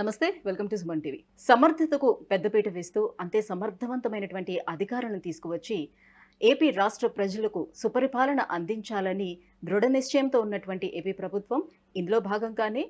నమస్తే, welcome to Suman TV. సమర్థతకు పెద్దపీట వేస్తూ అంతే సమర్థవంతమైనటువంటి అధికారులను తీసుకువచ్చి ఏపీ రాష్ట్ర ప్రజలకు సుపరిపాలన అందించాలని దృఢ నిశ్చయంతో ఉన్నటువంటి ఏపీ ప్రభుత్వం ఇందులో భాగంగానే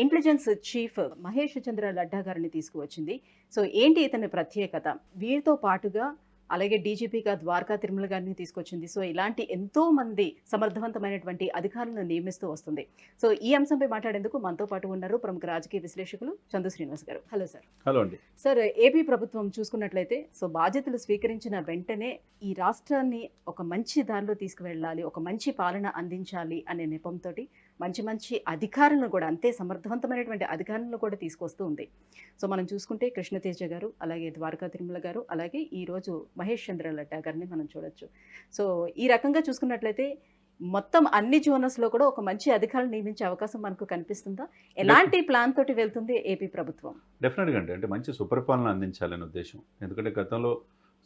ఇంటెలిజెన్స్ చీఫ్ మహేష్ చంద్ర లడ్డా గారిని తీసుకువచ్చింది. సో ఏంటి ఇతని ప్రత్యేకత? వీరితో పాటుగా అలాగే డీజీపీగా ద్వారకా తిరుమల గారిని తీసుకొచ్చింది. సో ఇలాంటి ఎంతో మంది సమర్థవంతమైనటువంటి అధికారులను నియమిస్తూ వస్తుంది. సో ఈ అంశంపై మాట్లాడేందుకు మనతో పాటు ఉన్నారు ప్రముఖ రాజకీయ విశ్లేషకులు చందు శ్రీనివాస్ గారు. Hello sir. హలో అండి. సార్, ఏపీ ప్రభుత్వం చూసుకున్నట్లయితే బాధ్యతలు స్వీకరించిన వెంటనే ఈ రాష్ట్రాన్ని ఒక మంచి దారిలో తీసుకువెళ్ళాలి, ఒక మంచి పాలన అందించాలి అనే నెపంతో మంచి అధికారులను కూడా, అంతే సమర్థవంతమైనటువంటి అధికారులను కూడా తీసుకొస్తూ ఉంది. సో మనం చూసుకుంటే కృష్ణతేజ గారు, అలాగే ద్వారకా తిరుమల గారు, అలాగే ఈరోజు మహేష్ చంద్ర లడ్డా గారిని మనం చూడొచ్చు. సో ఈ రకంగా చూసుకున్నట్లయితే మొత్తం అన్ని జోనర్స్లో కూడా ఒక మంచి అధికారులు నియమించే అవకాశం మనకు కనిపిస్తుందా? ఎలాంటి ప్లాన్ తోటి వెళ్తుంది ఏపీ ప్రభుత్వం? డెఫినెట్గా అంటే మంచి సుపరిపాలన అందించాలనే ఉద్దేశం. ఎందుకంటే గతంలో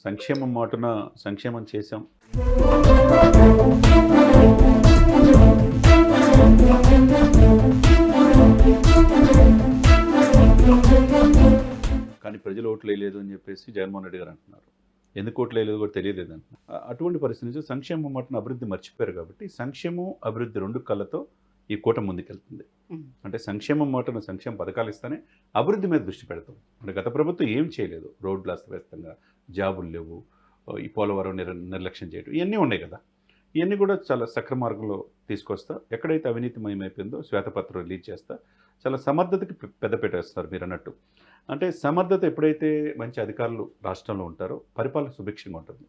సంక్షేమం మాటున సంక్షేమం చేశాం, కానీ ప్రజలు ఓట్లు వేయలేదు అని చెప్పేసి జగన్మోహన్ రెడ్డి గారు అంటున్నారు. ఎందుకు ఓట్లు వేయలేదు కూడా తెలియలేదు అంటున్నారు. అటువంటి పరిస్థితి నుంచి సంక్షేమం మాటున అభివృద్ధి మర్చిపోయారు. కాబట్టి సంక్షేమం అభివృద్ధి రెండు కళ్ళతో ఈ కూటమి ముందుకెళ్తుంది. అంటే సంక్షేమం మాటను సంక్షేమ పథకాలు ఇస్తేనే అభివృద్ధి మీద దృష్టి పెడతాం. అంటే గత ప్రభుత్వం ఏం చేయలేదు, రోడ్లు అస్తవ్యస్తంగా, జాబులు లేవు, ఈ పోలవరం నిర్లక్ష్యం చేయడం, ఇవన్నీ ఉన్నాయి కదా. ఇవన్నీ కూడా చాలా సక్రమ మార్గంలో తీసుకొస్తా, ఎక్కడైతే అవినీతిమయమైపోయిందో శ్వేతపత్రం రిలీజ్ చేస్తా, చాలా సమర్థతకి పెద్దపీట వేస్తారు మీరు అన్నట్టు. అంటే సమర్థత ఎప్పుడైతే మంచి అధికారులు రాష్ట్రంలో ఉంటారో పరిపాలన సుభిక్షంగా ఉంటుంది.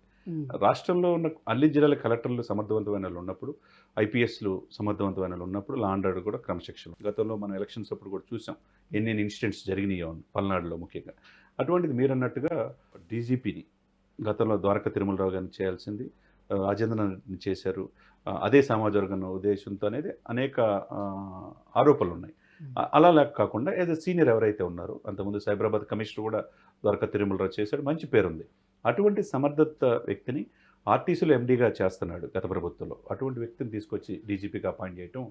రాష్ట్రంలో ఉన్న అన్ని జిల్లాల కలెక్టర్లు సమర్థవంతమైన వాళ్ళు ఉన్నప్పుడు, ఐపీఎస్లు సమర్థవంతమైన వాళ్ళు ఉన్నప్పుడు లా అండ్ ఆర్డర్ కూడా క్రమశిక్షణ. గతంలో మనం ఎలక్షన్స్ అప్పుడు కూడా చూసాం ఎన్ని ఇన్సిడెంట్స్ జరిగినాయో పల్నాడులో ముఖ్యంగా. అటువంటిది మీరు అన్నట్టుగా డీజీపీని గతంలో ద్వారకా తిరుమలరావు గారిని చేయాల్సింది రాజేంద్రని చేశారు. అదే సమాజ వర్గం ఉద్దేశంతో అనేది అనేక ఆరోపణలు ఉన్నాయి. అలా లేక కాకుండా యాజ్ ఎ సీనియర్ ఎవరైతే ఉన్నారో, అంతకుముందు సైబరాబాద్ కమిషనర్ కూడా ద్వారకా తిరుమలరావు చేశాడు, మంచి పేరుంది. అటువంటి సమర్థత వ్యక్తిని ఆర్టీసీలో ఎండీగా చేస్తున్నాడు గత ప్రభుత్వంలో. అటువంటి వ్యక్తిని తీసుకొచ్చి డీజీపీగా అపాయింట్ చేయడం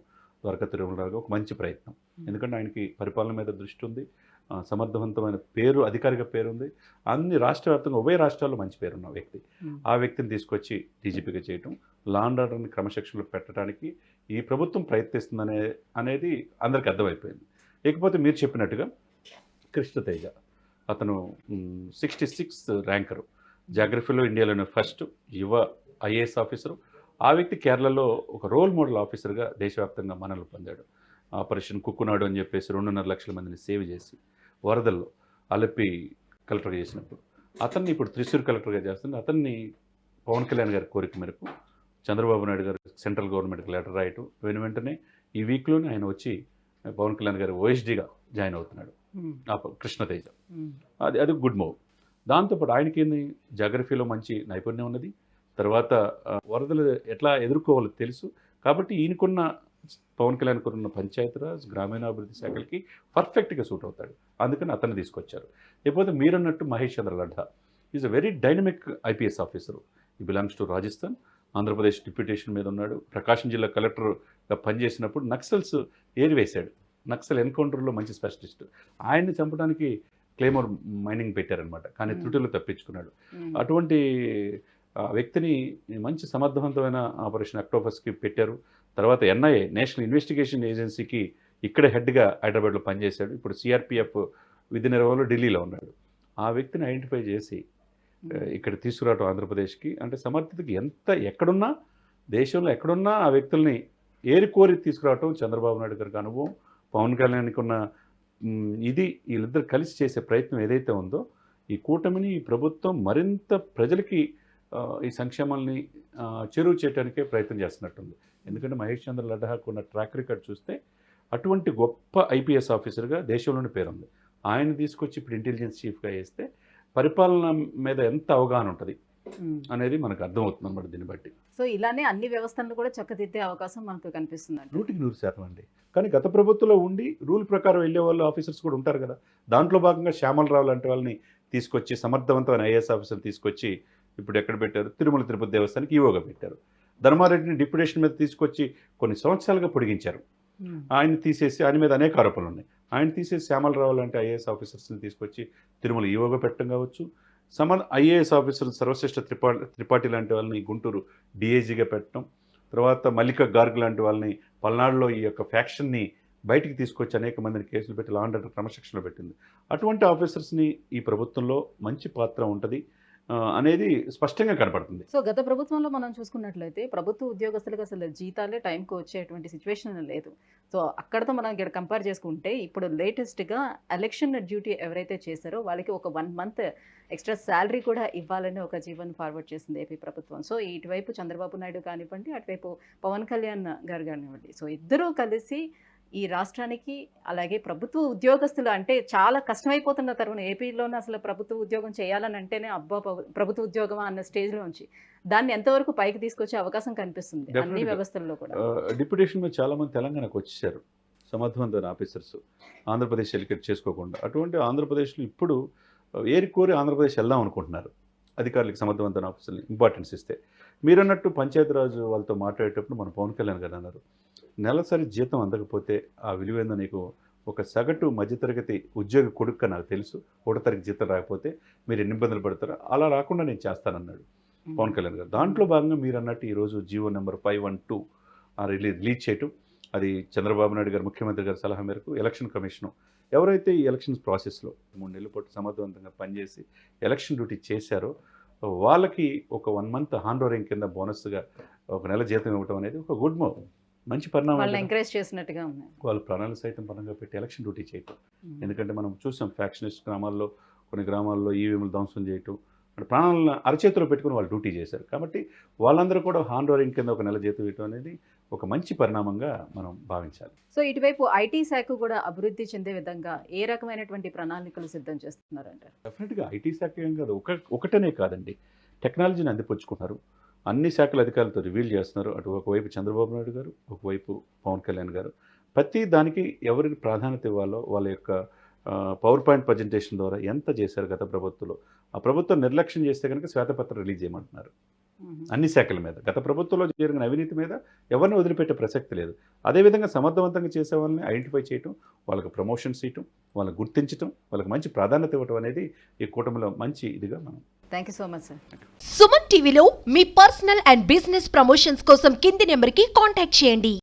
ద్వారకా తిరుమలరావు ఒక మంచి ప్రయత్నం. ఎందుకంటే ఆయనకి పరిపాలన మీద దృష్టి ఉంది, సమర్థవంతమైన పేరు, అధికారిక పేరు ఉంది, అన్ని రాష్ట్ర వ్యాప్తంగా ఉభయ రాష్ట్రాల్లో మంచి పేరున్న వ్యక్తి. ఆ వ్యక్తిని తీసుకొచ్చి డీజీపీగా చేయటం, లా అండ్ ఆర్డర్ని క్రమశిక్షణలో పెట్టడానికి ఈ ప్రభుత్వం ప్రయత్నిస్తుందనే అనేది అందరికీ అర్థమైపోయింది. లేకపోతే మీరు చెప్పినట్టుగా కృష్ణతేజ, అతను 66 ర్యాంకరు, జాగ్రఫీలో ఇండియాలోనే ఫస్ట్ యువ ఐఏఎస్ ఆఫీసరు. ఆ వ్యక్తి కేరళలో ఒక రోల్ మోడల్ ఆఫీసర్గా దేశవ్యాప్తంగా మన్ననలు పొందాడు. ఆపరేషన్ కుక్కునాడు అని చెప్పేసి 2.5 లక్షల మందిని సేవ్ చేసి వరదల్లో అలపి కలెక్టర్గా చేసినప్పుడు, అతన్ని ఇప్పుడు త్రిశూర్ కలెక్టర్గా చేస్తుంది. అతన్ని పవన్ కళ్యాణ్ గారి కోరిక మేరకు చంద్రబాబు నాయుడు గారు సెంట్రల్ గవర్నమెంట్కి లెటర్ రాయటం, వెంటనే ఈ వీక్లోనే ఆయన వచ్చి పవన్ కళ్యాణ్ గారు ఓఎస్డీగా జాయిన్ అవుతున్నాడు కృష్ణతేజ. అది గుడ్ మూవ్. దాంతోపాటు ఆయనకి జాగ్రఫీలో మంచి నైపుణ్యం ఉన్నది. తర్వాత వరదలు ఎట్లా ఎదుర్కోవాలో తెలుసు. కాబట్టి ఈయనకున్న పవన్ కళ్యాణ్ కున్న పంచాయతీరాజ్, గ్రామీణాభివృద్ధి శాఖలకి పర్ఫెక్ట్గా సూట్ అవుతాడు. అందుకని అతన్ని తీసుకొచ్చారు. లేకపోతే మీరన్నట్టు Mahesh Chandra Ladda is a very dynamic IPS officer. ఈ belongs to Rajasthan, Andhra Pradesh deputation మీద ఉన్నాడు. ప్రకాశం జిల్లా కలెక్టర్గా పనిచేసినప్పుడు నక్సల్స్ ఏరివేశాడు. నక్సల్ ఎన్కౌంటర్లో మంచి స్పెషలిస్ట్. ఆయన్ని చంపడానికి క్లేమోర్ మైనింగ్ పెట్టారనమాట, కానీ త్రుటిలో తప్పించుకున్నాడు. అటువంటి వ్యక్తిని మంచి సమర్థవంతమైన ఆపరేషన్ అక్టోపస్కి పెట్టారు. తర్వాత ఎన్ఐఏ, నేషనల్ ఇన్వెస్టిగేషన్ ఏజెన్సీకి ఇక్కడ హెడ్గా హైదరాబాద్లో పనిచేశాడు. ఇప్పుడు సిఆర్పిఎఫ్ విధి నిర్వహణలో ఢిల్లీలో ఉన్నాడు. ఆ వ్యక్తిని ఐడెంటిఫై చేసి ఇక్కడ తీసుకురావడం ఆంధ్రప్రదేశ్కి. అంటే సమర్థతకి ఎక్కడున్నా, దేశంలో ఎక్కడున్నా ఆ వ్యక్తుల్ని ఏరికోరి తీసుకురావటం చంద్రబాబు నాయుడు గారికి అనుభవం, పవన్ కళ్యాణ్కి ఉన్న ఇది, వీళ్ళిద్దరు కలిసి చేసే ప్రయత్నం ఏదైతే ఉందో, ఈ కూటమిని, ఈ ప్రభుత్వం మరింత ప్రజలకి ఈ సంక్షేమాల్ని చేరువ చేయడానికే ప్రయత్నం చేస్తున్నట్టుంది. ఎందుకంటే మహేష్ చంద్ర లడ్డాకు ఉన్న ట్రాక్ రికార్డ్ చూస్తే అటువంటి గొప్ప ఐపీఎస్ ఆఫీసర్గా దేశంలోని పేరుంది. ఆయన తీసుకొచ్చి ఇప్పుడు ఇంటెలిజెన్స్ చీఫ్గా వేస్తే పరిపాలన మీద ఎంత అవగాహన ఉంటుంది అనేది మనకు అర్థమవుతుంది అన్నమాట దీన్ని బట్టి. సో ఇలానే అన్ని వ్యవస్థలను కూడా చక్కదిద్దే అవకాశం మనకు కనిపిస్తుంది. 100% అండి. కానీ గత ప్రభుత్వంలో ఉండి రూల్ ప్రకారం వెళ్ళే వాళ్ళు ఆఫీసర్స్ కూడా ఉంటారు కదా. దాంట్లో భాగంగా శ్యామలరావు లాంటి వాళ్ళని తీసుకొచ్చి, సమర్థవంతమైన ఐఏఎస్ ఆఫీసర్ తీసుకొచ్చి ఇప్పుడు ఎక్కడ పెట్టారు, తిరుమల తిరుపతి దేవస్థానానికి ఈవోగా పెట్టారు. ధర్మారెడ్డిని డిప్యూటేషన్ మీద తీసుకొచ్చి కొన్ని సంవత్సరాలుగా పొడిగించారు. ఆయన తీసేసి ఆయన మీద అనేక ఆరోపణలు ఉన్నాయి. ఆయన తీసేసి శ్యామలరావు లాంటి ఐఏఎస్ ఆఫీసర్స్ని తీసుకొచ్చి తిరుమల ఈవోగా పెట్టడం కావచ్చు, ఐఏఎస్ ఆఫీసర్ సర్వశ్రేష్ఠ త్రిపాఠి లాంటి వాళ్ళని గుంటూరు డిఐజీగా పెట్టడం, తర్వాత మల్లికా గార్గ్ లాంటి వాళ్ళని పల్నాడులో ఈ యొక్క ఫ్యాక్షన్ని బయటికి తీసుకొచ్చి అనేక మందిని కేసులు పెట్టి లా అండ్ ఆర్డర్ క్రమశిక్షణలో పెట్టింది. అటువంటి ఆఫీసర్స్ని ఈ ప్రభుత్వంలో మంచి పాత్ర ఉంటుంది అనేది స్పష్టంగా కనపడుతుంది. సో గత ప్రభుత్వంలో మనం చూసుకున్నట్లయితే ప్రభుత్వ ఉద్యోగస్తులకు అసలు జీతాలే టైంకి వచ్చేటువంటి సిచ్యువేషన్ లేదు. సో అక్కడతో మనం ఇక్కడ కంపేర్ చేసుకుంటే ఇప్పుడు లేటెస్ట్గా ఎలక్షన్ డ్యూటీ ఎవరైతే చేశారో వాళ్ళకి ఒక 1 month ఎక్స్ట్రా శాలరీ కూడా ఇవ్వాలని ఒక జీవన్ ఫార్వర్డ్ చేసింది ఏపీ ప్రభుత్వం. సో ఇటువైపు చంద్రబాబు నాయుడు కానివ్వండి, అటువైపు పవన్ కళ్యాణ్ గారు కానివ్వండి, సో ఇద్దరూ కలిసి ఈ రాష్ట్రానికి అలాగే ప్రభుత్వ ఉద్యోగస్తులు అంటే చాలా కష్టమైపోతున్న తరుణం ఏపీలోనే అసలు ప్రభుత్వ ఉద్యోగం చేయాలని అంటేనే అబ్బా ప్రభుత్వ ఉద్యోగమా అన్న స్టేజ్లో ఉంచి దాన్ని ఎంతవరకు పైకి తీసుకొచ్చే అవకాశం కనిపిస్తుంది అన్ని వ్యవస్థల్లో కూడా. డిప్యుటేషన్ మీద చాలా మంది తెలంగాణకు వచ్చేసారు సమర్థవంతమైన ఆఫీసర్స్, ఆంధ్రప్రదేశ్ ఎలికేట్ చేసుకోకుండా. అటువంటి ఆంధ్రప్రదేశ్లో ఇప్పుడు ఏరికోరి ఆంధ్రప్రదేశ్ వెళ్దాం అనుకుంటున్నారు అధికారులకు సమర్థవంతమైన ఆఫీసర్ని ఇంపార్టెన్స్ ఇస్తే. మీరన్నట్టు పంచాయతీరాజ్ వాళ్ళతో మాట్లాడేటప్పుడు మన పవన్ కళ్యాణ్ గారు అన్నారు, నెలసరి జీతం అందకపోతే ఆ విలువేందో నీకు ఒక సగటు మధ్యతరగతి ఉద్యోగి కొడుక్క నాకు తెలుసు, ఒకటో తరగతి జీతం రాకపోతే మీరు ఎన్ని ఇబ్బందులు పడతారో అలా రాకుండా నేను చేస్తానన్నాడు పవన్ కళ్యాణ్ గారు. దాంట్లో భాగంగా మీరు అన్నట్టు ఈరోజు జీవో నెంబర్ 512 రిలీజ్ చేయటం, అది చంద్రబాబు నాయుడు గారు ముఖ్యమంత్రి గారి సలహా మేరకు ఎలక్షన్ కమిషను ఎవరైతే ఈ ఎలక్షన్స్ ప్రాసెస్లో 3 నెలల పాటు సమర్థవంతంగా పనిచేసి ఎలక్షన్ డ్యూటీ చేశారో వాళ్ళకి ఒక 1 month హాండోరింగ్ కింద బోనస్గా 1 నెల జీతం ఇవ్వడం అనేది ఒక గుడ్ మూవ్, మంచి పరిణామం. వాళ్ళని ఎంకరేజ్ చేసినట్టుగా ఉన్నాయి. వాళ్ళ ప్రాణాలు సైతం పరంగా పెట్టి ఎలక్షన్ డ్యూటీ చేయటం. ఎందుకంటే మనం చూసాం ఫ్యాక్షనిస్ట్ గ్రామాల్లో కొన్ని గ్రామాల్లో ఈవీఎంలు ధ్వంసం చేయటం, అంటే ప్రాణాలను అరచేతిలో పెట్టుకుని వాళ్ళు డ్యూటీ చేశారు. కాబట్టి వాళ్ళందరూ కూడా హాండోరింగ్ కింద 1 నెల జీతం ఇవ్వడం అనేది ఒక మంచి పరిణామమే మనం భావించాలి. సో ఇటువైపు ఐటీ శాఖ కూడా అభివృద్ధి చెందే విధంగా ఏ రకమైనటువంటి ప్రణాళికలు సిద్ధం చేస్తున్నారంటారు? డెఫినెట్గా ఐటీ శాఖ ఏం కాదు, ఒకటనే కాదండి, టెక్నాలజీని అందిపుచ్చుకుంటున్నారు. అన్ని శాఖల అధికారులతో రివీల్ చేస్తున్నారు. అటు ఒకవైపు చంద్రబాబు నాయుడు గారు, ఒకవైపు పవన్ కళ్యాణ్ గారు. ప్రతి దానికి ఎవరికి ప్రాధాన్యత ఇవ్వాలో వాళ్ళ యొక్క పవర్ పాయింట్ ప్రజెంటేషన్ ద్వారా ఎంత చేశారు గత ప్రభుత్వంలో. ఆ ప్రభుత్వం నిర్లక్ష్యం చేస్తే కనుక శ్వేతపత్రం రిలీజ్ చేయమంటున్నారు అన్ని శాఖల మీద. గత ప్రభుత్వంలో జరిగిన అవినీతి మీద ఎవరిని వదిలిపెట్టే ప్రసక్తి లేదు. అదేవిధంగా సమర్థవంతంగా చేసే వాళ్ళని ఐడెంటిఫై చేయటం, వాళ్ళకి ప్రమోషన్స్ ఇవ్వటం, వాళ్ళని గుర్తించటం, వాళ్ళకి మంచి ప్రాధాన్యత ఇవ్వటం అనేది ఈ కూటమిలో మంచి ఇదిగా మనం. Thank you so much sir. Suman టీవీలో మీ పర్సనల్ అండ్ బిజినెస్ ప్రమోషన్స్ కోసం కింది నెంబర్కి కాంటాక్ట్ చేయండి.